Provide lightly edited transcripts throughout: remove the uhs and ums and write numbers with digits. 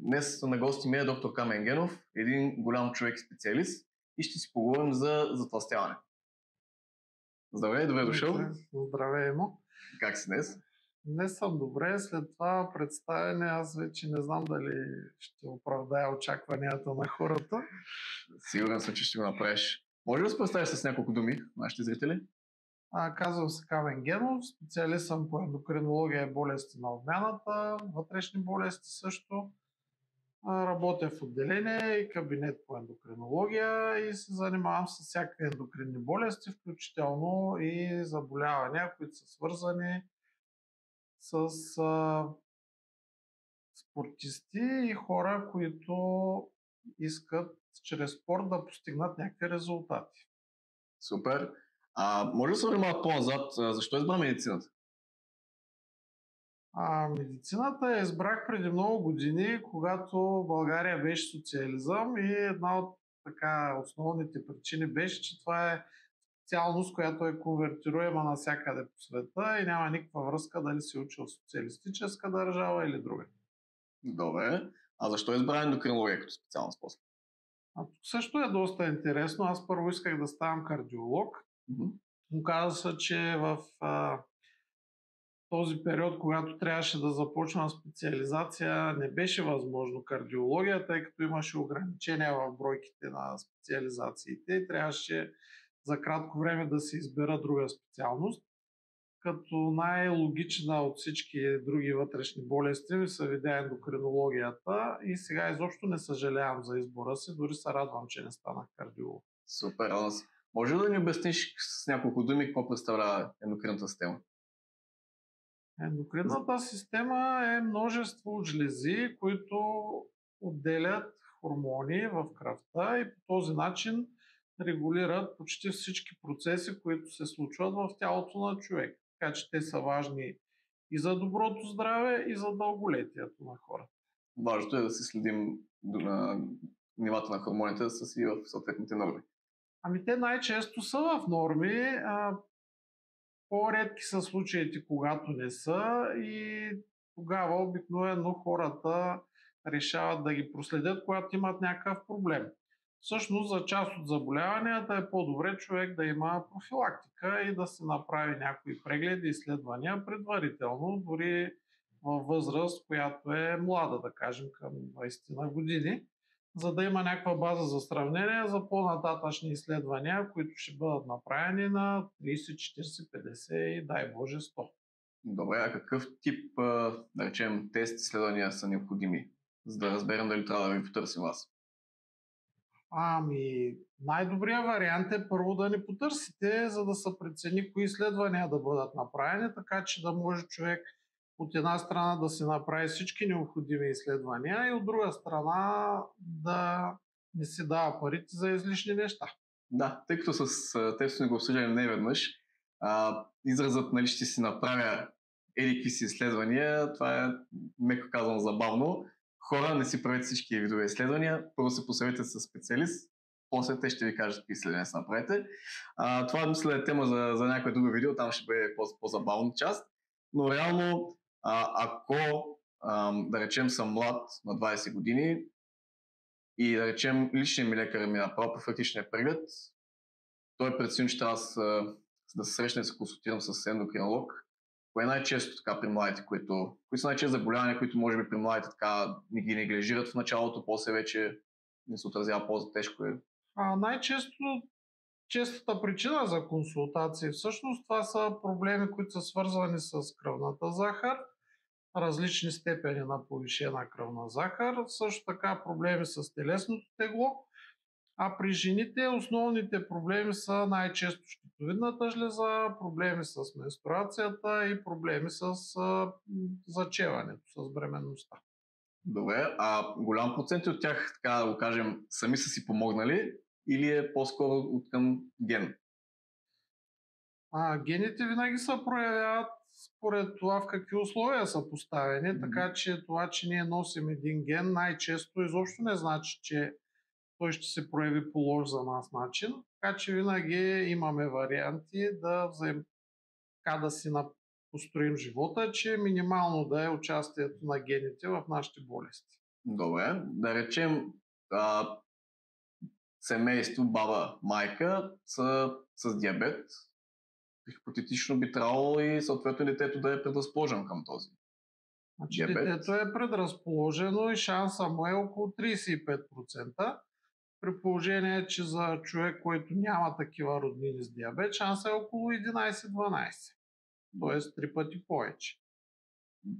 Днес на гости ми е доктор Камен Генов, един голям човек специалист и ще си поговорим за затлъстяване. Здравей, добре дошъл. Здравей, Емо. Как си днес? Днес съм добре, след това представяне аз вече не знам дали ще оправдая очакванията на хората. Сигурен съм, че ще го направиш. Може да се представиш с няколко думи нашите зрители? Казвам се Камен Генов, специалист съм по ендокринология и болести на обмяната, вътрешни болести също. Работя в отделение и кабинет по ендокринология и се занимавам с всякакви ендокринни болести, включително и заболявания, които са свързани с спортисти и хора, които искат чрез спорт да постигнат някакви резултати. Супер. Може да се върнем малко по-назад. Защо избра медицината? Медицината я избрах преди много години, когато България беше социализъм и една от основните причини беше, че това е специалност, която е конвертируема навсякъде по света и няма никаква връзка дали си учил в социалистическа държава или друга. Добре. Защо избра ендокринология като специалност после? Тук също е доста интересно. Аз първо исках да ставам кардиолог. Оказа се, че в този период, когато трябваше да започна специализация, не беше възможно кардиология, тъй като имаше ограничения в бройките на специализациите и трябваше за кратко време да се избера друга специалност. Като най-логична от всички други вътрешни болести ми се видя ендокринологията и сега изобщо не съжалявам за избора си, дори се радвам, че не станах кардиолог. Супер, може да ни обясниш с няколко думи какво представлява ендокринната система? Ендокринната система е множество от жлези, които отделят хормони в кръвта и по този начин регулират почти всички процеси, които се случват в тялото на човек. Така че те са важни и за доброто здраве, и за дълголетието на хората. Важното е да си следим нивата на хормоните да са си в съответните норми. Те най-често са в норми, по-редки са случаите, когато не са и тогава обикновено хората решават да ги проследят, когато имат някакъв проблем. Всъщност за част от заболяванията е по-добре човек да има профилактика и да се направи някои прегледи и изследвания предварително, дори във възраст, която е млада, да кажем към 20 на години, за да има някаква база за сравнение за по-нататъчни изследвания, които ще бъдат направени на 30, 40, 50 и дай Боже 100. Добре, а какъв тип, да речем, тест изследвания са необходими, за да разберем дали трябва да ви потърсим вас? Най-добрият вариант е първо да ни потърсите, за да се прецени кои изследвания да бъдат направени, така че да може човек от една страна да се направи всички необходими изследвания и от друга страна да не си дава парите за излишни неща. Да, тъй като с теб сме го обсъждали не веднъж, изразът, нали, ще си направя какви си изследвания, това е меко казано забавно. Хора, не си правете всички видове изследвания, първо се посъветете с специалист, после те ще ви кажат какви изследвания се направите. Това мисля е тема за някое друго видео, там ще бъде по-забавна част, но реално ако да речем съм млад на 20 години и да речем личният ми лекар ми направи профилактичния преглед, той прецени, че трябва да се срещна и се консултирам с ендокринолог. Кое е най-често така при младите, кои са най-често заболявания, които може би при младите така не ги неглижират в началото, после вече не се отразява по-тежко е? Честата причина за консултации всъщност това са проблеми, които са свързвани с кръвната захар, различни степени на повишена кръвна захар, също така проблеми с телесното тегло, а при жените основните проблеми са най-често щитовидната жлеза, проблеми с менструацията и проблеми с зачеването, с бременността. Добре, голям процент от тях, така да го кажем, сами са си помогнали или е по-скоро от към ген? Гените винаги се проявяват според това в какви условия са поставени, така че това, че ние носим един ген, най-често изобщо не значи, че той ще се прояви по лош за нас начин, така че винаги имаме варианти да си построим живота, че минимално да е участието на гените в нашите болести. Добре. Да речем, семейство, баба, майка са с диабет. Хипотетично би трябвало и съответно детето да е предразположено към този Значи диабет. детето е предразположено и шанса му е около 35%. При положение, че за човек, който няма такива роднини с диабет, шанса е около 11-12. Тоест 3 пъти повече.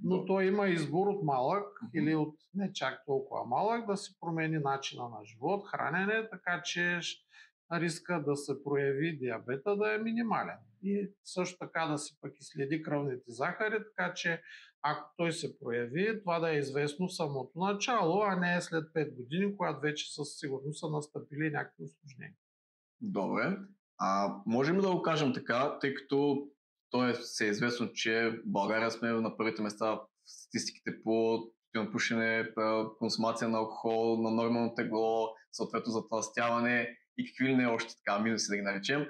Но той има избор от малък или от не чак толкова малък да си промени начина на живот, хранене, така че риска да се прояви диабета да е минимален. И също така да си пък изследи кръвните захари, така че ако той се прояви, това да е известно в самото начало, а не след 5 години, когато вече със сигурност са настъпили някакви усложнения. Добре. Можем ли да го кажем така, тъй като се е известно, че в България сме на първите места в статистиките по пушене, консумация на алкохол, на нормално тегло, съответно затлъстяване и какви ли не още така минуси да ги наречем.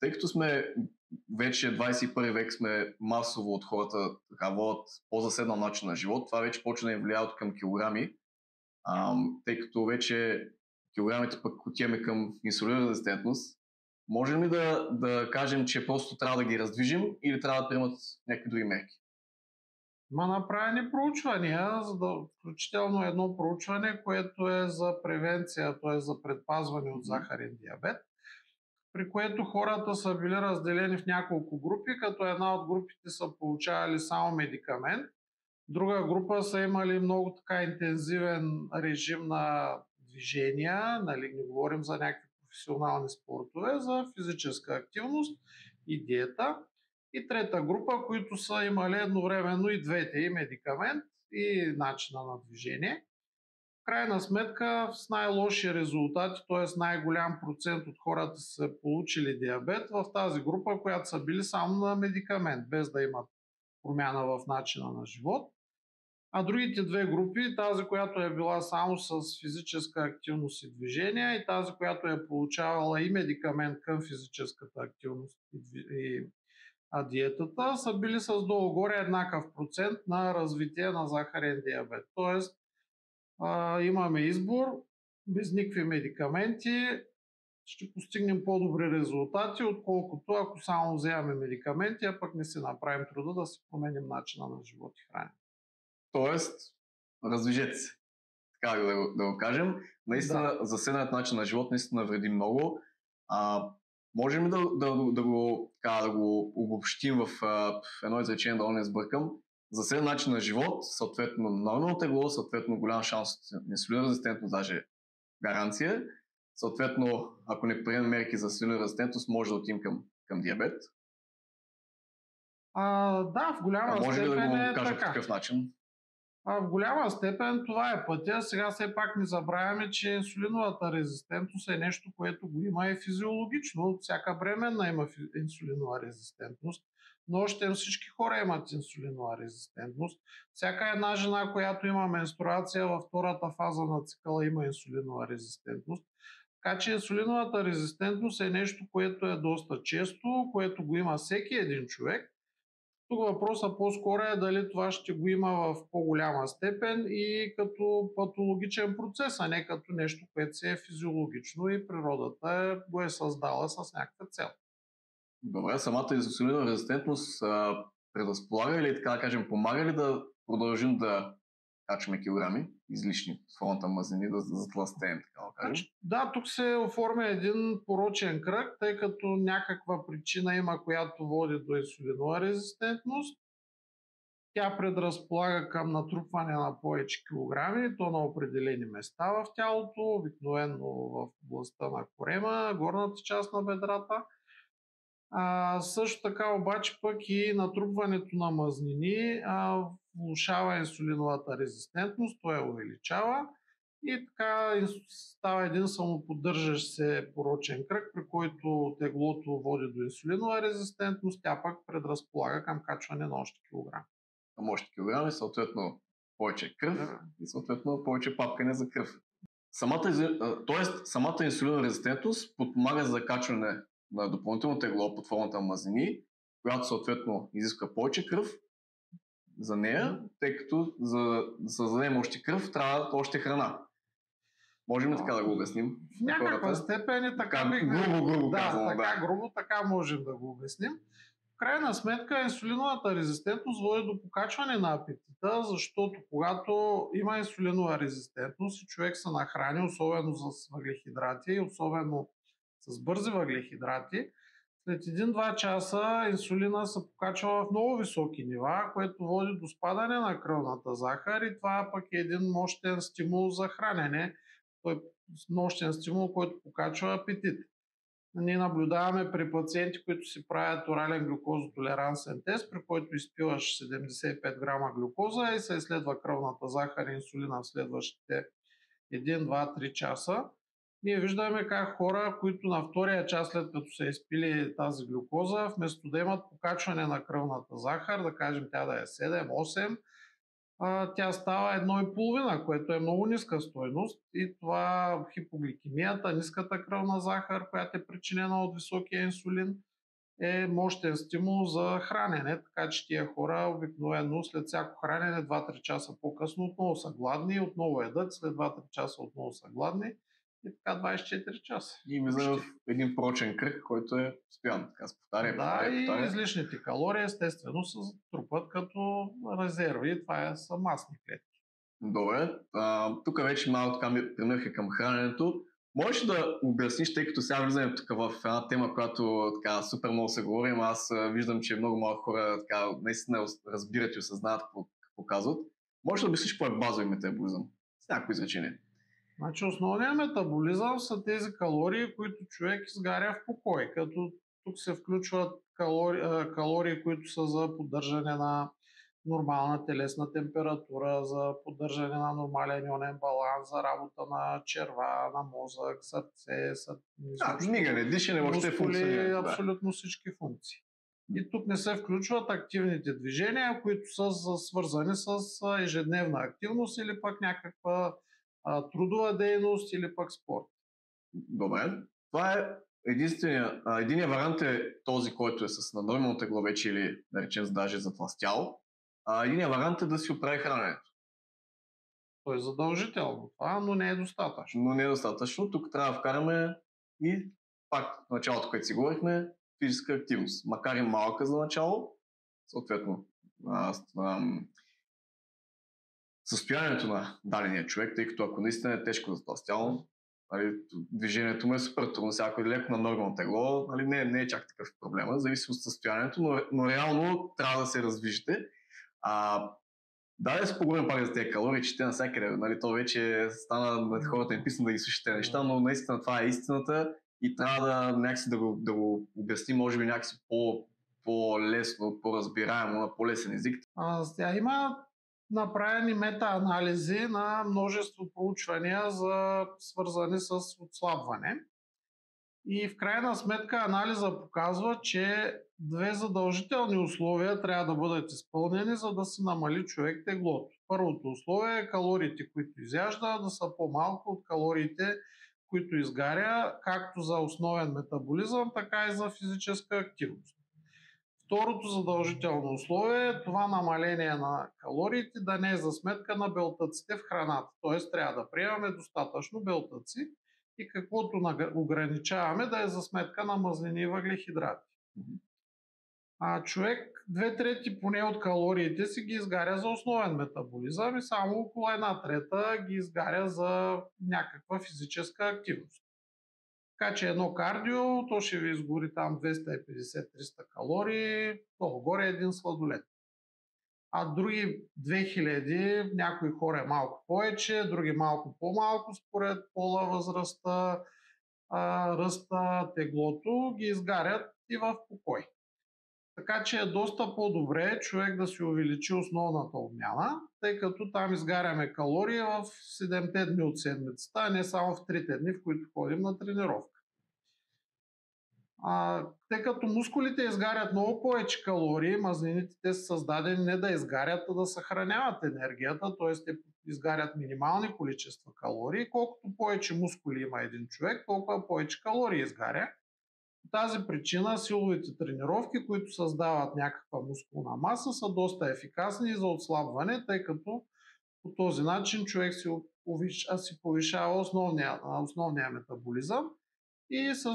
Тъй като сме вече 21 век сме масово от хората водят по-заседнал начин на живот, това вече почва да им влияе към килограми, тъй като вече килограмите пък отиваме към инсулинорезистентност. Можем ли да кажем, че просто трябва да ги раздвижим или трябва да приемат някакви други мерки? Направени проучвания, включително едно проучване, което е за превенция, т.е. за предпазване от захарен диабет, при което хората са били разделени в няколко групи, като една от групите са получавали само медикамент, друга група са имали много така интензивен режим на движения, нали, не говорим за някакви професионални спортове, за физическа активност и диета. И трета група, които са имали едновременно и двете, и медикамент, и начина на движение. В крайна сметка с най-лоши резултати, т.е. най-голям процент от хората са получили диабет в тази група, която са били само на медикамент, без да имат промяна в начина на живот. А другите две групи, тази, която е била само с физическа активност и движение, и тази, която е получавала и медикамент към физическата активност и диетата, са били с долу-горе еднакъв процент на развитие на захарен диабет. Тоест, имаме избор, без никакви медикаменти ще постигнем по-добри резултати, отколкото ако само вземаме медикаменти, а пък не си направим труда да си променим начина на живот и хранене. Тоест, раздвижете се, така да го кажем. Наистина, заседнат начин на живот наистина вреди много. Можем ли да го обобщим в едно изречение, да не сбъркам? Заседнат начин на живот, съответно нормално тегло, съответно голям шанс от инсулинорезистентност, даже гаранция. Съответно, ако не приемем мерки за инсулинорезистентност, може да отидем към диабет. Да, в голяма степен може ли да го кажа така. по такъв начин? В голяма степен това е пътя. Сега все пак не забравяме, че инсулиновата резистентност е нещо, което го има и физиологично. Всяка бременна има инсулинова резистентност, но още всички хора имат инсулинова резистентност. Всяка една жена, която има менструация във втората фаза на цикъла, има инсулинова резистентност. Така че инсулиновата резистентност е нещо, което е доста често, което го има всеки един човек. Тук въпросът по-скоро е дали това ще го има в по-голяма степен и като патологичен процес, а не като нещо, което си е физиологично и природата го е създала с някаква цел. Добре, самата инсулинова резистентност предразполага или, така да кажем, помага ли да продължим да качваме килограми излишни с формата мазнини, да затлъстеем, така да кажем? Да, тук се оформя един порочен кръг, тъй като някаква причина има, която води до инсулинова резистентност. Тя предразполага към натрупване на повече килограми, то на определени места в тялото, обикновено в областта на корема, горната част на бедрата. Също така обаче пък и натрупването на мазнини влошава инсулиновата резистентност, то я увеличава и така става един самоподдържащ се порочен кръг, при който теглото води до инсулинова резистентност, тя пък предразполага към качване на още килограми. Още килограми, съответно повече кръв и съответно повече папкане за кръв. Самата инсулинова резистентност подпомага за закачване на допълнително тегло под формата на мазнини, която съответно изисква повече кръв, за нея, тъй като за да създадем още кръв, трябва още храна. Можем ли така да го обясним? В някаква степен и така грубо да, казано, така грубо, така можем да го обясним. В крайна сметка инсулиновата резистентност води до покачване на апетита, защото когато има инсулинова резистентност и човек се нахрани, особено с въглехидрати и особено с бързи въглехидрати, след 1-2 часа инсулина се покачва в много високи нива, което води до спадане на кръвната захар и това пък е един мощен стимул за хранене. Той е мощен стимул, който покачва апетит. Ние наблюдаваме при пациенти, които си правят орален глюкозотолерансен тест, при който изпиваш 75 грама глюкоза и се изследва кръвната захар и инсулина в следващите 1-2-3 часа. Ние виждаме как хора, които на втория час след като са изпили тази глюкоза, вместо да имат покачване на кръвната захар, да кажем тя да е 7-8, тя става 1,5, което е много ниска стойност и това хипогликемията, ниската кръвна захар, която е причинена от високия инсулин, е мощен стимул за хранене, така че тия хора обикновено след всяко хранене 2-3 часа по-късно отново са гладни, отново едат, след 2-3 часа отново са гладни и така 24 часа. И влизаме в един порочен кръг, който е постоянно. Така се повтаря. И излишните калории естествено се трупат като резерви. Това са масни клетки. Добре. Тук вече малко така преминахме към храненето. Можеш да обясниш, тъй като сега влизаме тук в една тема, която така супер много се говори, но аз виждам, че много малко хора така наистина разбират и осъзнават какво казват. Можеш да обясниш какво е базови метаболизъм? С някакво изречение. Значи основният метаболизъм са тези калории, които човек изгаря в покой, като тук се включват калории, които са за поддържане на нормална телесна температура, за поддържане на нормален ионен баланс, за работа на черва, на мозък, сърце, мигане, дишане, въобще функционира. Абсолютно всички функции. И тук не се включват активните движения, които са свързани с ежедневна активност или пък някаква трудова дейност или пък спорт. Добре. Това е единият вариант е този, който е с наднормално тегло вече или наречен даже затлъстял. Единият вариант е да си оправи храненето. То е задължително това, но не е достатъчно. Тук трябва да вкараме и пак в началото, което си говорихме, физическа активност. Макар и малка за начало, съответно състоянието на дадения човек, тъй като ако наистина е тежко затлъстял, движението му е супер трудно, всяко е леко на нормално тегло, не е чак такъв проблема, зависи от състоянието, но реално трябва да се раздвижите. Да се поговорим пак за тези калории, че те навсякъде, то вече стана на хората им писано да ги слушате неща, но наистина това е истината и трябва да някакси да го обясним, може би някакси по-лесно, по-разбираемо, на по-лесен език. Има направени метаанализи на множество проучвания, свързани с отслабване. И в крайна сметка анализа показва, че 2 задължителни условия трябва да бъдат изпълнени, за да се намали човек теглото. Първото условие е калориите, които изяжда, да са по-малко от калориите, които изгаря, както за основен метаболизъм, така и за физическа активност. Второто задължително условие е това намаление на калориите да не е за сметка на белтъците в храната. Т.е. трябва да приемаме достатъчно белтъци и каквото ограничаваме да е за сметка на мазнини и въглехидрати. Човек 2/3 поне от калориите си ги изгаря за основен метаболизъм и само около 1/3 ги изгаря за някаква физическа активност. Така че едно кардио, то ще ви изгори там 250-300 калории, долу-горе един сладолед. Други 2000, някои хора малко повече, други малко по-малко според пола, възрастта, ръста, теглото, ги изгарят и в покой. Така че е доста по-добре човек да си увеличи основната обмяна, тъй като там изгаряме калории в 7-те дни от седмицата, а не само в 3-те дни, в които ходим на тренировка. Тъй като мускулите изгарят много повече калории, мазнините те са създадени не да изгарят, а да съхраняват енергията, т.е. те изгарят минимални количества калории. Колкото повече мускули има един човек, толкова повече калории изгаря. По тази причина силовите тренировки, които създават някаква мускулна маса, са доста ефикасни и за отслабване, тъй като по този начин човек си повишава основния метаболизъм и с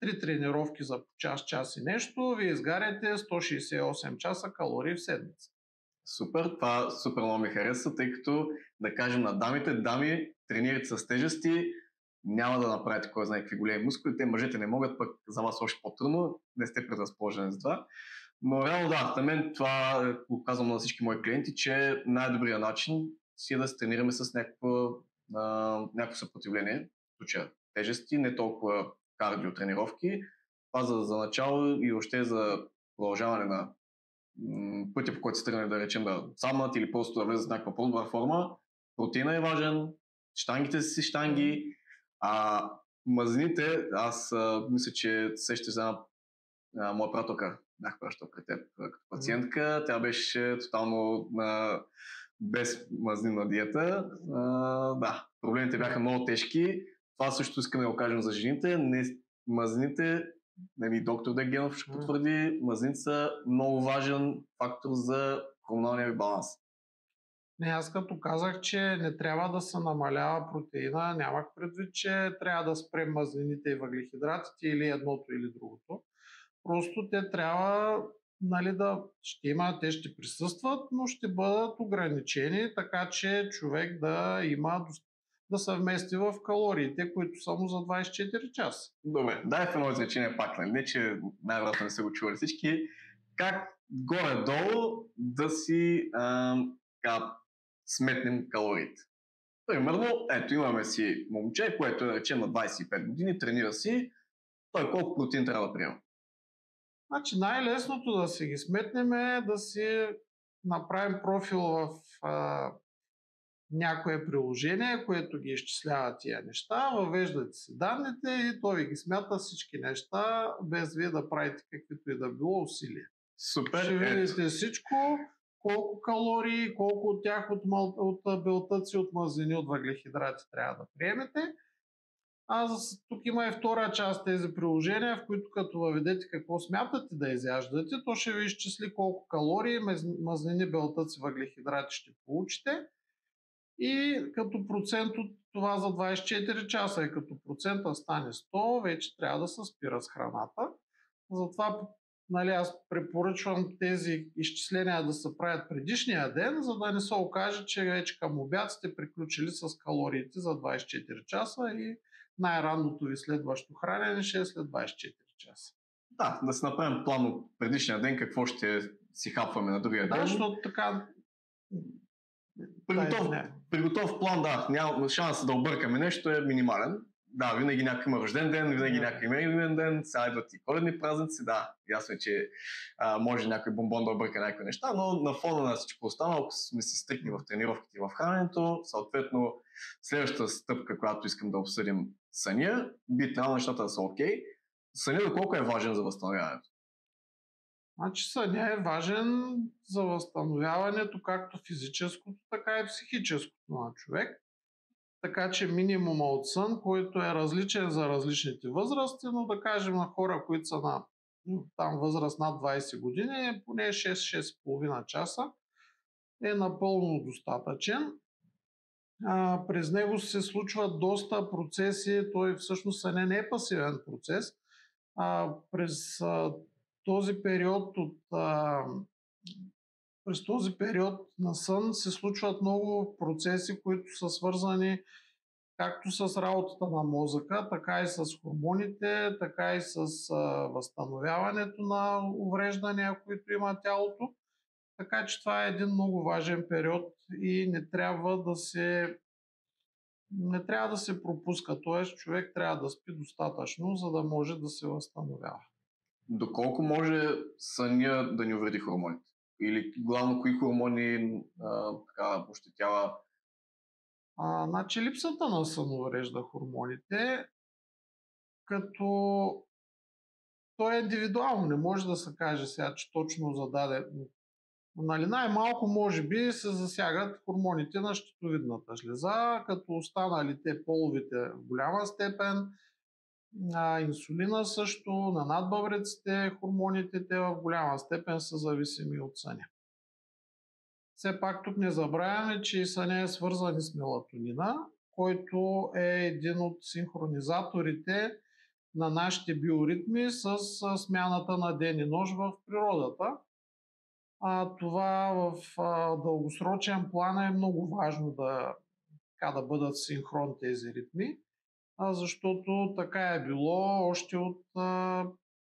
3 тренировки за по час и нещо, вие изгаряте 168 часа калории в седмица. Супер, това супер много ми хареса, тъй като да кажем на дамите, дами, тренирате с тежести, няма да направите кой знае какви големи мускули, те мъжете не могат, пък за вас още по-трудно, не сте предразположени за това. Но реално да, на мен това го казвам на всички мои клиенти, че най-добрият начин си е да се тренираме с някакво съпротивление, в случая тежести, не толкова кардиотренировки. Това за начало и още за продължаване на пътя, по който се тръгне да речем да отслабнат или просто да влезат в някаква по-добра форма. Протеина е важен, щангите си щанги, а мазнините, аз мисля, че сещаш за моя приятелка, бях пращал при теб като пациентка, тя беше тотално без мазнина диета. Да, проблемите бяха много тежки. Това също искаме да го кажем за жените. Мазнините, доктор Дегенов ще потвърди, мазнините са много важен фактор за хормоналния ви баланс. Не, аз като казах, че не трябва да се намалява протеина, нямах предвид, че трябва да спрем мазнините и въглехидратите или едното или другото. Просто те трябва, те ще присъстват, но ще бъдат ограничени, така че човек да се вмести в калориите, които са му за 24 часа. Добре, дай в едно изречение пак, не че най-вероятно не са го чували всички. Как горе-долу да си сметнем калориите? Примерно, ето имаме си момче, което да речем на 25 години, тренира си, той колко протеин трябва да приема? Значи най-лесното да си ги сметнем е да си направим профил в някое приложение, което ги изчислява тия неща, въвеждате си данните и той ви ги смята всички неща, без вие да правите каквито и да било усилия. Супер! Ще видите всичко, колко калории, колко от тях от белтъци, от мазнини, от въглехидрати трябва да приемете. Тук има и втора част тези приложения, в които като въведете какво смятате да изяждате, то ще ви изчисли колко калории, мазнини, белтъци, въглехидрати ще получите. И като процент от това за 24 часа и като процента стане 100, вече трябва да се спира с храната. Затова аз препоръчвам тези изчисления да се правят предишния ден, за да не се окаже, че вече към обяд сте приключили с калориите за 24 часа и най-ранното ви следващо хранене ще е след 24 часа. Да се направим план от при предишния ден, какво ще си хапваме на другия ден. Да, защото така... При готов план, шансът да объркаме нещо е минимален. Да, винаги някой има рожден ден, винаги някой има имен ден, сега идват и коледни празници, да, ясно е, че може някой бомбон да обърка някои неща, но на фона на всичко останало, ако сме си стрикни в тренировките и в храненето, съответно следващата стъпка, която искам да обсъдим съня, би трябвало нещата да са окей. Съня доколко е важен за възстановяването? Значи съня е важен за възстановяването както физическото, така и психическото на човек. Така че минимума от сън, който е различен за различните възрасти, но да кажем на хора, които са на възраст над 20 години, поне 6-6,5 часа е напълно достатъчен. През него се случват доста процеси, той всъщност съня не е пасивен процес. През този период на сън се случват много процеси, които са свързани както с работата на мозъка, така и с хормоните, така и с възстановяването на увреждания, които има тялото. Така че това е един много важен период и не трябва да се пропуска. Тоест човек трябва да спи достатъчно, за да може да се възстановява. Доколко може съня да ни увреди хормоните? Или главно кои хормони ощетява? Значи липсата на сън уврежда хормоните, като то е индивидуално, не може да се каже сега, че точно зададе. Най-малко може би се засягат хормоните на щитовидната жлеза, като останалите половите в голяма степен, инсулина също, на надбъбреците, хормоните те в голяма степен са зависими от съня. Все пак тук не забравяме, че и съня е свързан с мелатонина, който е един от синхронизаторите на нашите биоритми с смяната на ден и нощ в природата. Това в дългосрочен план е много важно да бъдат синхрон тези ритми, защото така е било още от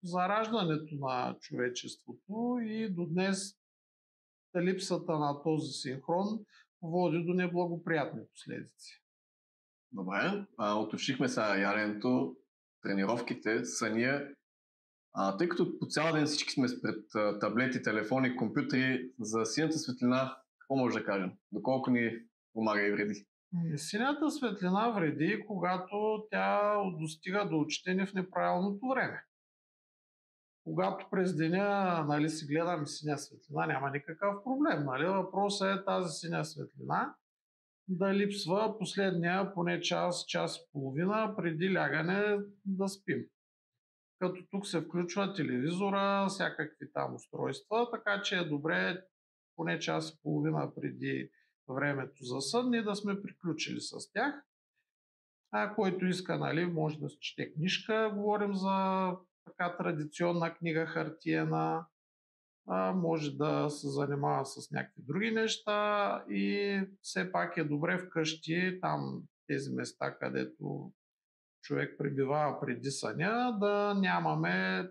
зараждането на човечеството и до днес липсата на този синхрон води до неблагоприятни последици. Добре, уточнихме сега яденето, тренировките, съня. Тъй като по цял ден всички сме пред таблети, телефони, компютри, за синята светлина, какво може да кажем? Доколко ни помага и вреди? Синята светлина вреди, когато тя достига до очите в неправилното време. Когато през деня си гледаме синя светлина, няма никакъв проблем. Въпросът е тази синя светлина да липсва последния поне час и половина преди лягане да спим. Като тук се включва телевизора, всякакви там устройства, така че е добре поне час и половина преди времето за сън и да сме приключили с тях. Който иска, може да чете книжка, говорим за така традиционна книга хартиена, може да се занимава с някакви други неща и все пак е добре вкъщи, там тези места, където човек пребивава преди съня, да нямаме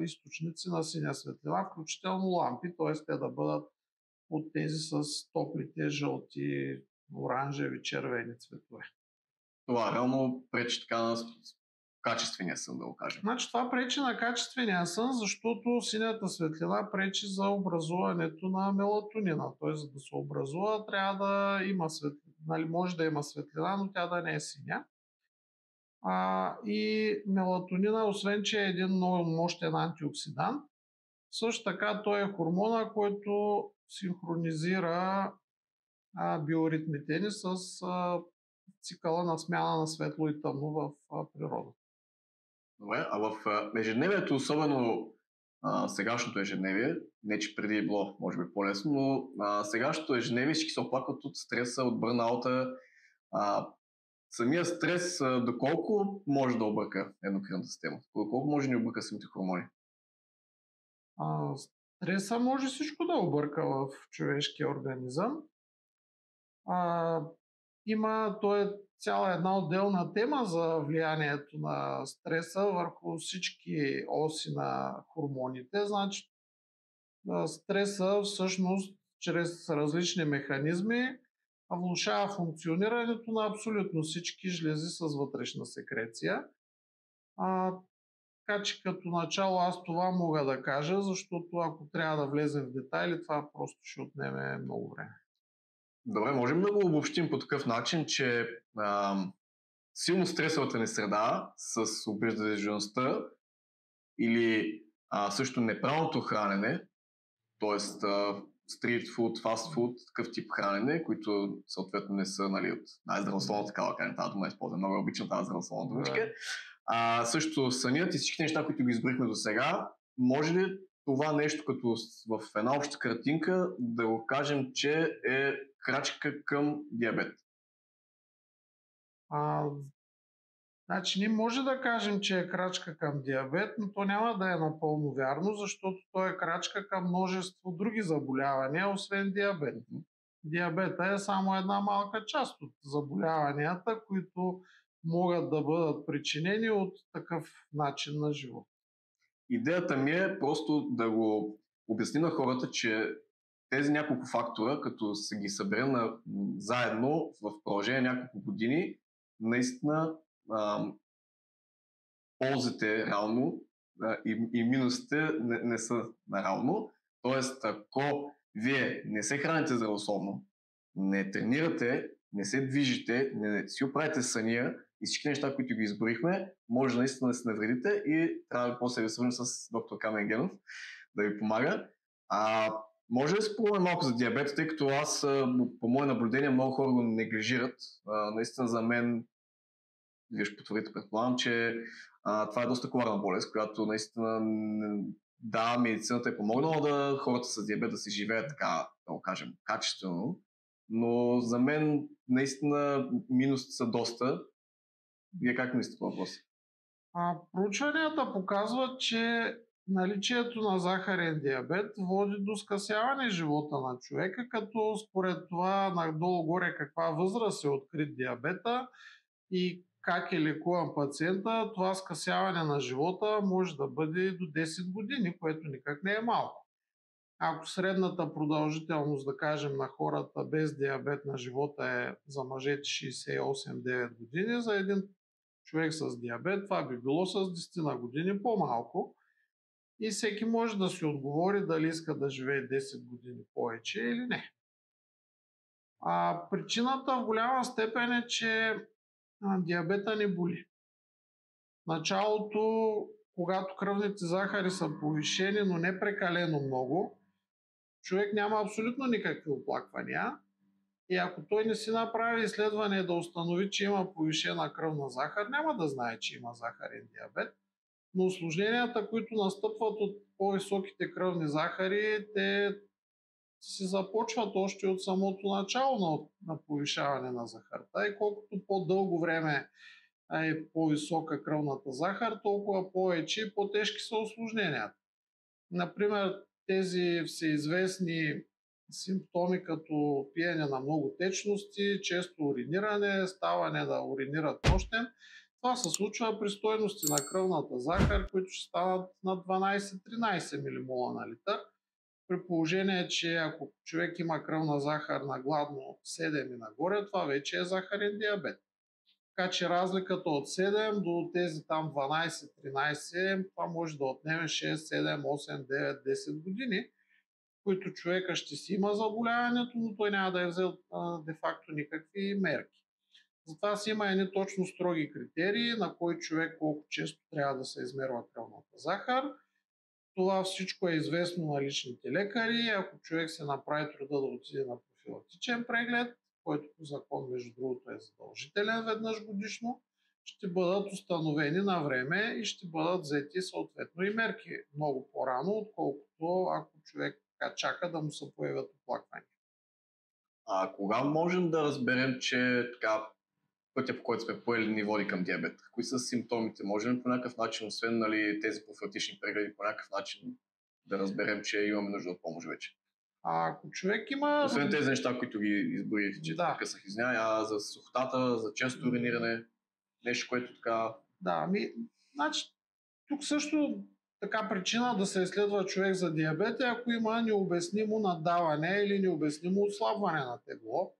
източници на синя светлина, включително лампи, т.е. те да бъдат от тези с топлите жълти, оранжеви, червени цветове. Това реално пречи така на качествения сън, да го кажем. Значи това пречи на качествения сън, защото синята светлина пречи за образуването на мелатонина. Т.е. за да се образува, трябва да има светлина. Може да има светлина, но тя да не е синя. И мелатонина, освен че е един много мощен антиоксидант, също така той е хормона, който синхронизира биоритмите ни с цикъла на смяна на светло и тъмно в природата. Добре, а в ежедневието, особено сегашното ежедневие, не че преди е било, може би по-лесно, но сегашното ежедневие всички се оплакват от стреса, от бърнаута. Самия стрес, доколко може да обърка ендокринната система? Доколко може да ни обърка самите хормони? Стреса може всичко да обърка в човешкия организъм. То е цяла една отделна тема за влиянието на стреса върху всички оси на хормоните. Значи, стреса всъщност чрез различни механизми влошава функционирането на абсолютно всички жлези с вътрешна секреция. Така че като начало аз това мога да кажа, защото ако трябва да влезем в детайли, това просто ще отнеме много време. Добре, можем да го обобщим по такъв начин, че силно стресовата ни среда с обездвижеността или също неправилното хранене, т.е. стрит фуд, фаст фуд, такъв тип хранене, които съответно не са от най-здравословната такава хранене. Тази дума използвам, много обичам тази здравословна думичка. Също сънят и всички неща, които го изброихме до сега, може ли това нещо като в една обща картинка да го кажем, че е крачка към диабет? Значи ние може да кажем, че е крачка към диабет, но то няма да е напълно вярно, защото то е крачка към множество други заболявания, освен диабет. Диабета е само една малка част от заболяванията, които могат да бъдат причинени от такъв начин на живот. Идеята ми е просто да го обясни на хората, че тези няколко фактора, като се ги съберем заедно в продължение няколко години, наистина ползите реално и минусите не са наравно. Тоест, ако вие не се храните здравословно, не тренирате, не се движите, не си оправите съня и всички неща, които ги изборихме, може наистина да се навредите и трябва после да ви свържем с доктор Камен Генов да ви помага. Може да се поговорим малко за диабета, тъй като аз, по мое наблюдение, много хора го неглижират. Наистина за мен, вие ще потвърдите, предполагам, че Това е доста коварна болест, която наистина да, медицината е помогнала да хората с диабет да си живеят така, да го кажем, качествено, но за мен наистина минусите са доста. Вие как мислите по въпроса? Проучванията показват, че наличието на захарен диабет води до скъсяване живота на човека, като според това надолу-горе каква възраст е открит диабета и как е лекуван пациента, това скъсяване на живота може да бъде до 10 години, което никак не е малко. Ако средната продължителност, да кажем, на хората без диабет на живота е за мъжете 68-9 години, за един човек с диабет това би било с 10 на години по-малко. И всеки може да си отговори дали иска да живее 10 години повече или не. Причината в голяма степен е, че диабета не боли. В началото, когато кръвните захари са повишени, но не прекалено много, човек няма абсолютно никакви оплаквания. И ако той не си направи изследване да установи, че има повишена кръвна захар, няма да знае, че има захарен диабет. Но осложненията, които настъпват от по-високите кръвни захари, те се започват още от самото начало на повишаване на захарта и колкото по-дълго време е по-висока кръвната захар, толкова повече и по-тежки са осложненията. Например, тези всеизвестни симптоми като пиене на много течности, често уриниране, ставане да уринират нощем, това се случва при стойности на кръвната захар, които ще станат на 12-13 ммол на литър. При положение, че ако човек има кръвна захар на гладно 7 и нагоре, това вече е захарен диабет. Така че разликата от 7 до тези там 12-13, това може да отнеме 6, 7, 8, 9, 10 години, които човека ще си има заболяването, но той няма да е взел де-факто никакви мерки. Затова си има едни точно строги критерии, на кой човек колко често трябва да се измерва кръвната захар. Това всичко е известно на личните лекари. Ако човек се направи труда да отиде на профилактичен преглед, който по закон, между другото, е задължителен веднъж годишно, ще бъдат установени на време и ще бъдат взети съответно и мерки много по-рано, отколкото ако човек чака да му се появят оплаквания. Кога можем да разберем, че така, пътя, по който сме поели, ни води към диабет? Кои са симптомите? Можем ли по някакъв начин, освен тези профилактични прегледи, по някакъв начин да разберем, че имаме нужда от помощ вече? Ако човек има... Освен тези неща, които ги изброих, че да. късах извиня, за сухотата, за често уриниране, нещо, което така... Да, значи, тук също така причина да се изследва човек за диабет е ако има необяснимо надаване или необяснимо отслабване на тегло.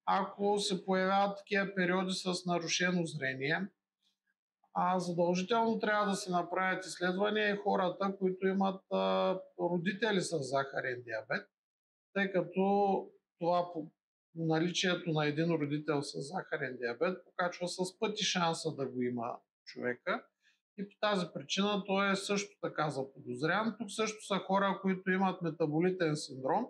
Ако се появяват такива периоди с нарушено зрение, задължително трябва да се направят изследвания и хората, които имат родители с захарен диабет, тъй като това по наличието на един родител с захарен диабет покачва с пъти шанса да го има човека и по тази причина той е също така заподозрян. Тук също са хора, които имат метаболитен синдром.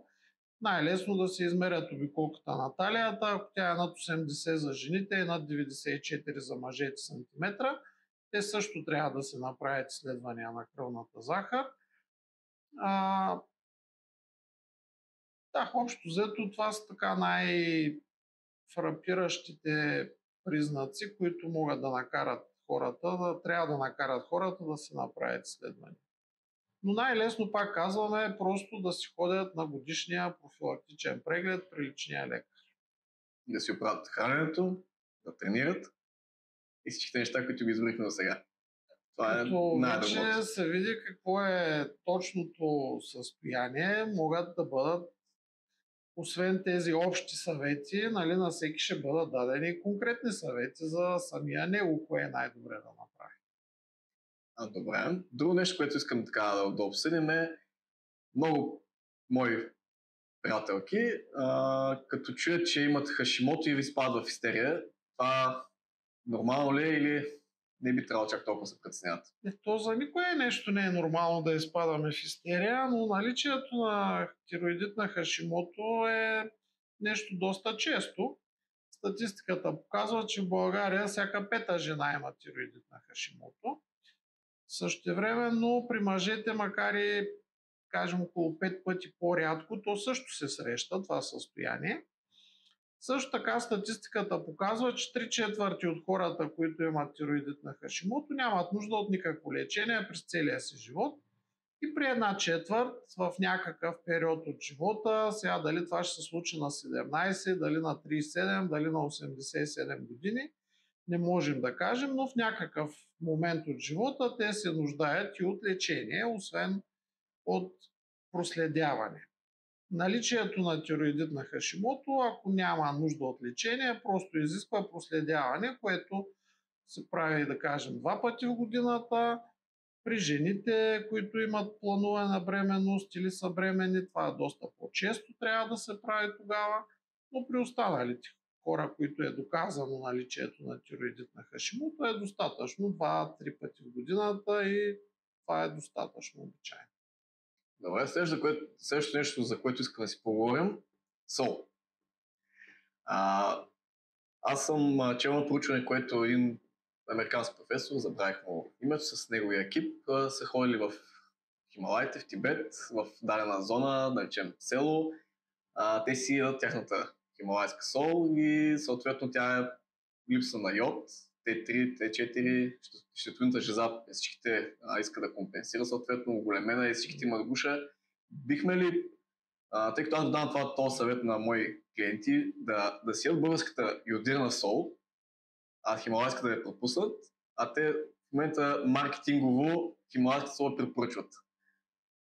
Най-лесно да се измерят обиколката на талията, ако тя е над 80 за жените и над 94 за мъжете сантиметра. Те също трябва да се направят изследвания на кръвната захар. Да, общо взето това са така най-фрапиращите признаци, които могат да накарат хората, трябва да накарат хората да се направят изследвания. Но най-лесно, пак казваме, е просто да си ходят на годишния профилактичен преглед при личния лекар. Да си оправят храненето, да тренират и всичките неща, които ги изборихме до сега. Това вече се види какво е точното състояние, могат да бъдат, освен тези общи съвети, на всеки ще бъдат дадени конкретни съвети за самия него, кое е най-добре да направи. Добре. Друго нещо, което искам така да обсъдим е много мои приятелки, като чуят, че имат хашимото и ви спадат в истерия, това нормално ли е или не би трябвало чак толкова се притесняват? То за никое нещо не е нормално да изпадаме в истерия, но наличието на тироидитна хашимото е нещо доста често. Статистиката показва, че в България всяка пета жена има тироидитна хашимото. Същевременно при мъжете, макар и кажем около 5 пъти по-рядко, то също се среща това състояние. Също така статистиката показва, че 3/4 от хората, които имат тироидит на Хашимото, нямат нужда от никакво лечение през целия си живот. И при 1/4 в някакъв период от живота, сега дали това ще се случи на 17, дали на 37, дали на 87 години, не можем да кажем, но в някакъв момент от живота те се нуждаят и от лечение, освен от проследяване. Наличието на тироидит на Хашимото, ако няма нужда от лечение, просто изисква проследяване, което се прави, да кажем, 2 пъти в годината. При жените, които имат планове на бременност или са бременни, това доста по-често трябва да се прави тогава, но при останалите хора, които е доказано наличието на тироидит на Хашимото, е достатъчно 2-3 пъти в годината и това е достатъчно обичайно. Добре, следващото нещо, за което искам да си поговорим, сол. Аз съм чел на проучване, което един американски професор, забравих му името, с неговия екип, са ходили в Хималайте, в Тибет, в дадена зона, да речем село. Те си ядат тяхната хималайска сол и съответно тя е липса на йод, Т3, Т4, щитовидната жлеза всичките иска да компенсира, съответно оголемена и всичките имат гуша. Бихме ли, тъй като аз давам този съвет на мои клиенти, да си ядат българската йодирана сол, а хималайската да я пропуснат, а те в момента маркетингово хималайската сол препоръчват.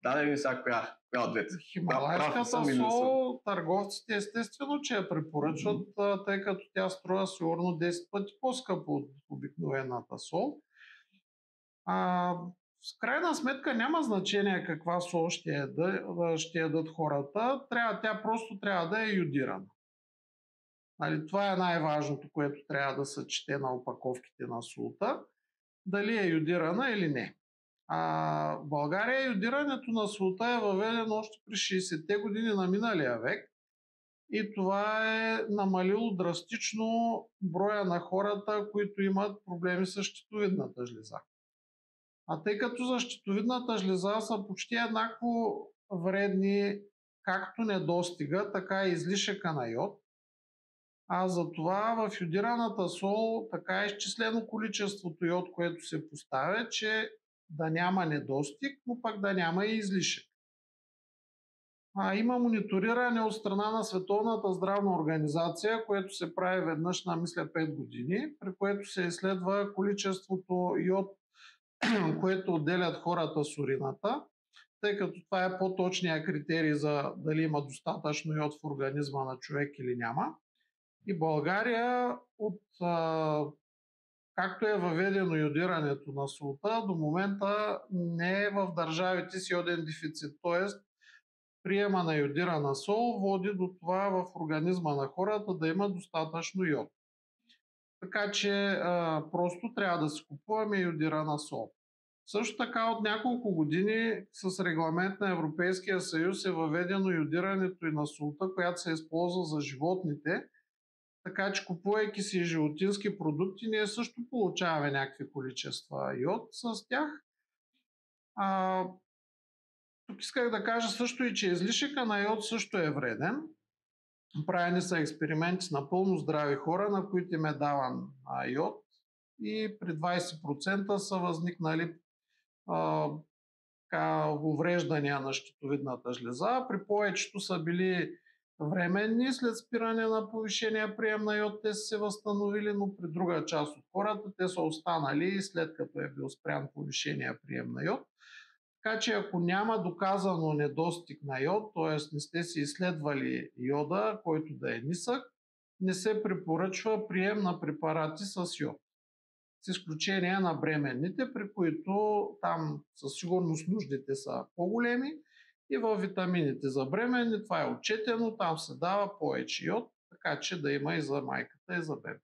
Даде ли сега коя от двете? Хималайската сол, търговците естествено, че я препоръчват, тъй като тя струва сигурно 10 пъти по-скъпо от обикновената сол. В крайна сметка няма значение каква сол ще ядат хората, тя просто трябва да е йодирана. Това е най-важното, което трябва да се чете на опаковките на солта, дали е йодирана или не. В България йодирането на солта е въведено още през 60-те години на миналия век и това е намалило драстично броя на хората, които имат проблеми с щитовидната жлеза. Тъй като за щитовидната жлеза са почти еднакво вредни както недостига, така и излишъка на йод, затова в йодираната сол така е изчислено количеството йод, което се поставя, че да няма недостиг, но пък да няма и излишък. Има мониториране от страна на Световната здравна организация, което се прави веднъж на, мисля, 5 години, при което се изследва количеството йод, което отделят хората с урината, тъй като това е по-точният критерий за дали има достатъчно йод в организма на човек или няма. И България както е въведено йодирането на солта, до момента не е в държавите с йоден дефицит. Т.е. приема на йодирана сол води до това в организма на хората да има достатъчно йод. Така че просто трябва да си купуваме йодирана сол. Също така от няколко години с регламент на Европейския съюз е въведено йодирането и на солта, която се използва за животните. Така че купувайки си животински продукти, ние също получаваме някакви количества йод с тях. Тук исках да кажа също и, че излишъка на йод също е вреден. Правени са експерименти с напълно здрави хора, на които им е даван йод и при 20% са възникнали увреждания на щитовидната жлеза. При повечето са били временни, след спиране на повишения прием на йод те са се възстановили, но при друга част от хората те са останали след като е бил спрян повишения прием на йод. Така че ако няма доказано недостиг на йод, т.е. не сте си изследвали йода, който да е нисък, не се препоръчва прием на препарати с йод. С изключение на бременните, при които там със сигурност нуждите са по-големи, и във витамините за бременни това е отчетено, там се дава повече йод, така че да има и за майката, и за бебе.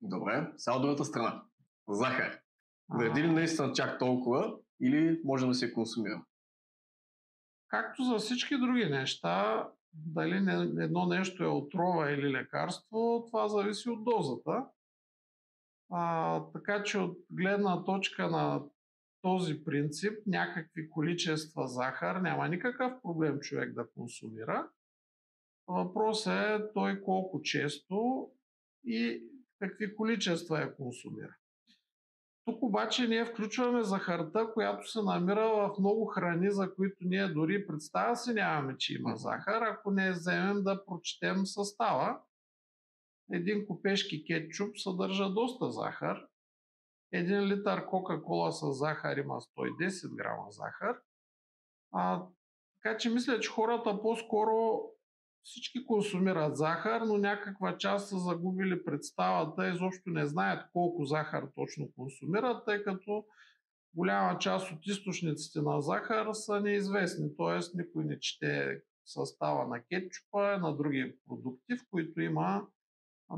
Добре, сега от другата страна. Захар. Вреди ли наистина чак толкова или може да се консумира? Както за всички други неща, дали едно нещо е отрова или лекарство, това зависи от дозата. Така че от гледна точка на този принцип някакви количества захар няма никакъв проблем човек да консумира. Въпросът е той колко често и какви количества я консумира. Тук обаче ние включваме захарта, която се намира в много храни, за които ние дори представа си нямаме, че има захар, ако не вземем да прочетем състава. Един купешки кетчуп съдържа доста захар. 1 литър Кока-кола с захар има 110 грама захар. Така че мисля, че хората по-скоро всички консумират захар, но някаква част са загубили представата, изобщо не знаят колко захар точно консумират, тъй като голяма част от източниците на захар са неизвестни, т.е. никой не чете състава на кетчупа, на други продукти, в които има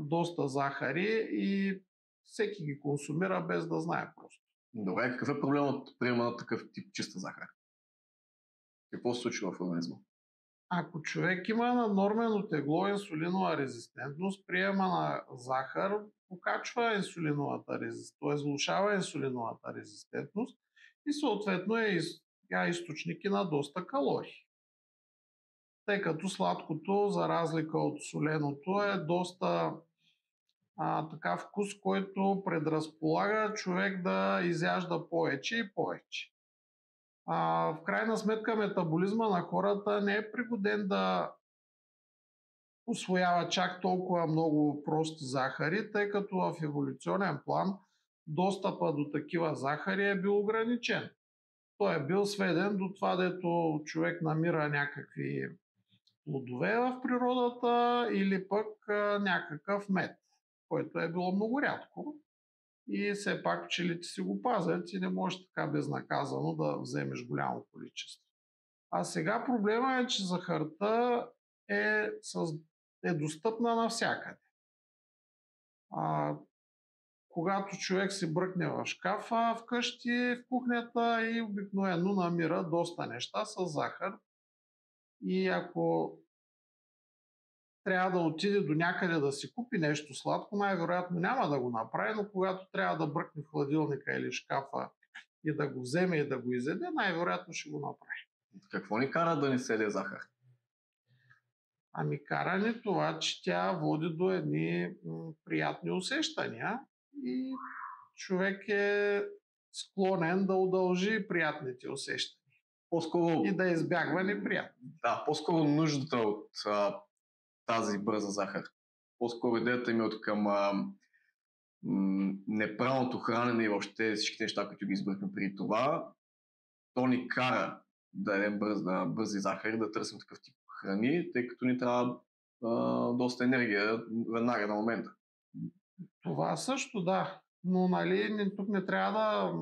доста захари и всеки ги консумира без да знае просто. Добре, какъв е проблемът от приема на такъв тип чиста захар? Какво се случва в организма? Ако човек има наднормено тегло, инсулинова резистентност, приема на захар покачва инсулиновата резистентност, т.е. влошава инсулиновата резистентност и съответно е източник на доста калории. Тъй като сладкото, за разлика от соленото, е доста така вкус, който предразполага човек да изяжда повече и повече. В крайна сметка метаболизма на хората не е пригоден да усвоява чак толкова много прости захари, тъй като в еволюционен план достъпа до такива захари е бил ограничен. Той е бил сведен до това, дето човек намира някакви плодове в природата или пък някакъв мед, който е било много рядко. И все пак пчелите си го пазят и не може така безнаказано да вземеш голямо количество. А сега проблема е, че захарта е достъпна навсякъде. Когато човек се бръкне в шкафа вкъщи, в кухнята и обикновено намира доста неща с захар. И ако трябва да отиде до някъде да си купи нещо сладко, най-вероятно няма да го направи, но когато трябва да бръкне в хладилника или шкафа и да го вземе и да го изеде, най-вероятно ще го направи. Какво ни кара да не се яде захар? Кара ни това, че тя води до едни приятни усещания и човек е склонен да удължи приятните усещания. По-скоро... И да избягва неприятни. Да, по-скоро нуждата от тази бърза захар. По-скоро идеята ми е от към неправилното хранене и въобще всички неща, които ги избрахме преди това, то ни кара да ядем бързи захари, да търсим такъв тип храни, тъй като ни трябва доста енергия веднага на момента. Това също да, но тук не трябва да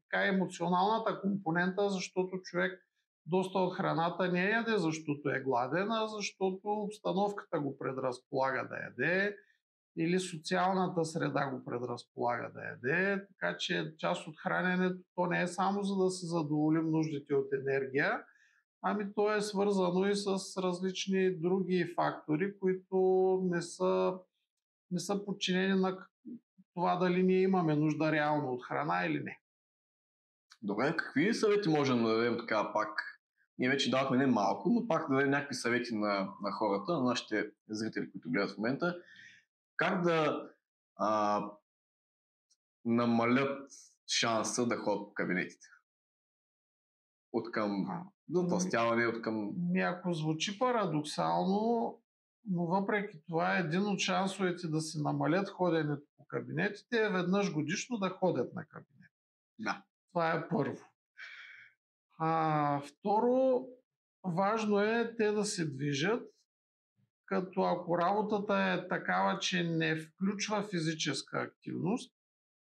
така емоционалната компонента, защото човек доста от храната не яде, защото е гладен, а защото обстановката го предразполага да яде или социалната среда го предразполага да яде, така че част от храненето то не е само за да се задоволим нуждите от енергия, то е свързано и с различни други фактори, които не са подчинени на това дали ние имаме нужда реално от храна или не. Добре, какви съвети можем да дадем така пак? Ние вече давахме не малко, но пак да дадем някакви съвети на хората, на нашите зрители, които гледат в момента. Как да намалят шанса да ходят по кабинетите? От към затлъстяване, от към... Ако звучи парадоксално, но въпреки това един от шансовете да се намалят ходенето по кабинетите е веднъж годишно да ходят на кабинет. Да. Това е първо. Второ, важно е те да се движат, като ако работата е такава, че не включва физическа активност,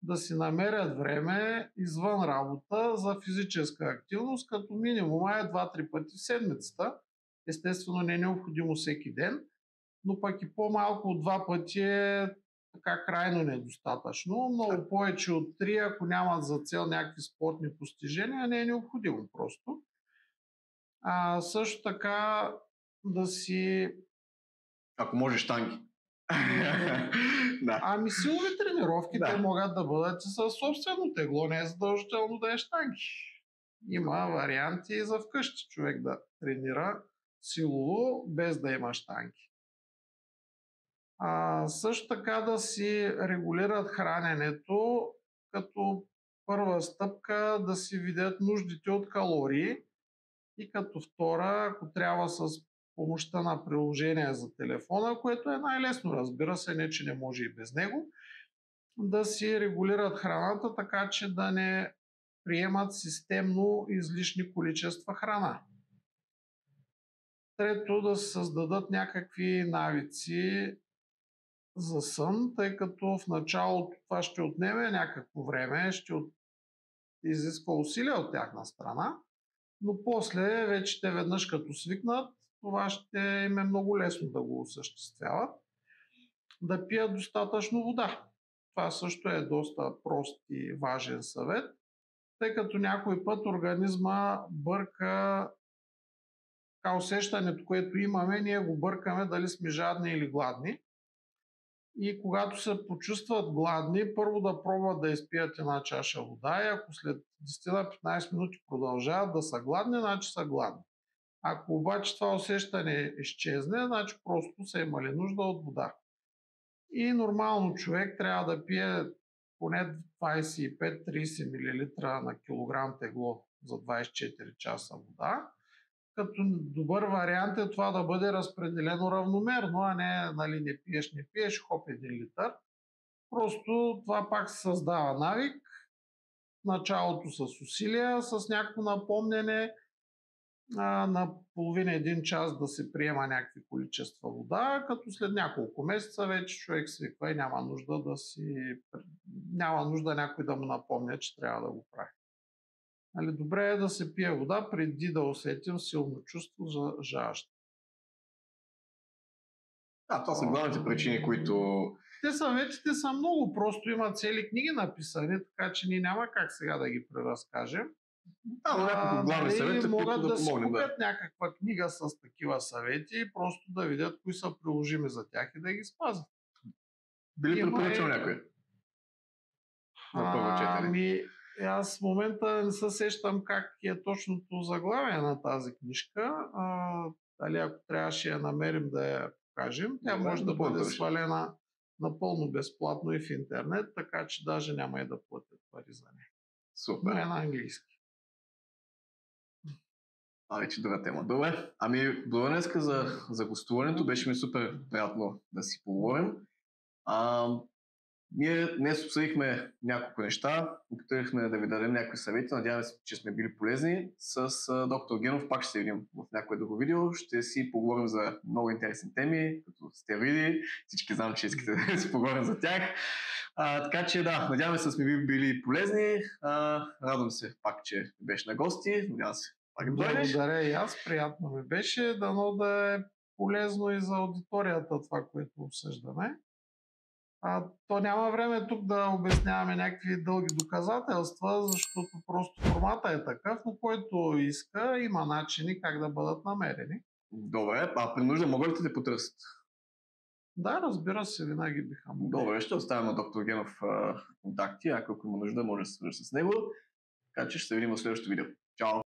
да си намерят време извън работа за физическа активност, като минимум е 2-3 пъти в седмицата. Естествено не е необходимо всеки ден, но пък и по-малко от 2 пъти е така крайно недостатъчно. Много повече от 3, ако нямат за цел някакви спортни постижения, не е необходимо просто. Също така да си... Ако може щанги. Да. Ами силови тренировки, Да. те могат да бъдат и със собствено тегло, не е задължително да е щанги. Има варианти и за вкъщи човек да тренира силово, без да има щанги. Също така да си регулират храненето, като първа стъпка да си видят нуждите от калории и като втора, ако трябва с помощта на приложение за телефона, което е най-лесно, разбира се, не че не може и без него, да си регулират храната, така че да не приемат системно излишни количества храна. Трето, да се създадат някакви навици за сън, тъй като в началото това ще отнеме някакво време, ще изисква усилия от тяхна страна, но после вече те веднъж като свикнат, това ще им е много лесно да го осъществяват. Да пият достатъчно вода. Това също е доста прост и важен съвет, тъй като някой път организма бърка усещането, което имаме, ние го бъркаме дали сме жадни или гладни. И когато се почувстват гладни, първо да пробват да изпият една чаша вода и ако след 10-15 минути продължават да са гладни, значи са гладни. Ако обаче това усещане изчезне, значи просто са имали нужда от вода. И нормално човек трябва да пие поне 25-30 мл на килограм тегло за 24 часа вода. Като добър вариант е това да бъде разпределено равномерно, а не, нали, не пиеш, хоп 1 литър. Просто това пак се създава навик. Началото с усилия, с някакво напомняне на половина-един час да се приема някакви количества вода, като след няколко месеца вече човек свиква и няма нужда някой да му напомня, че трябва да го прави. Добре е да се пие вода преди да усетим силно чувство за жажда. Това са главните причини, които... Съветите са много, просто има цели книги написани, така че ние няма как сега да ги преразкажем. Но няколко главни съвети, могат които да си купят някаква книга с такива съвети и просто да видят кои са приложими за тях и да ги спазват. Били препоръчал някой? На първо четене. Аз в момента не се сещам как е точното заглавие на тази книжка. Дали ако трябваше я намерим да я покажем, тя може да бъде свалена напълно безплатно и в интернет, така че даже няма и да платят пари за нея. Супер. Но е на английски. Вече друга тема. Добре. Благодаря днеска за гостуването. Беше ми супер приятно да си поговорим. Ние днес обсъдихме няколко неща, опитахме да ви дадем някакви съвети, надяваме се, че сме били полезни. С доктор Генов пак ще се видим в някое друго видео, ще си поговорим за много интересни теми, като стероиди, всички знам, че искате да си поговорим за тях. Така че да, надяваме се, сме били полезни, радвам се пак, че беше на гости, надявам се пак да дойдеш. Благодаря и аз, приятно ми беше, дано да е полезно и за аудиторията това, което обсъждаме. То няма време тук да обясняваме някакви дълги доказателства, защото просто формата е такъв, но който иска, има начини как да бъдат намерени. Добре, при нужда могат ли да те потърсят? Да, разбира се, винаги биха могли. Добре, ще оставим на доктор Генов контакти, ако има нужда, може да се свържи с него. Така че ще се видим в следващото видео. Чао!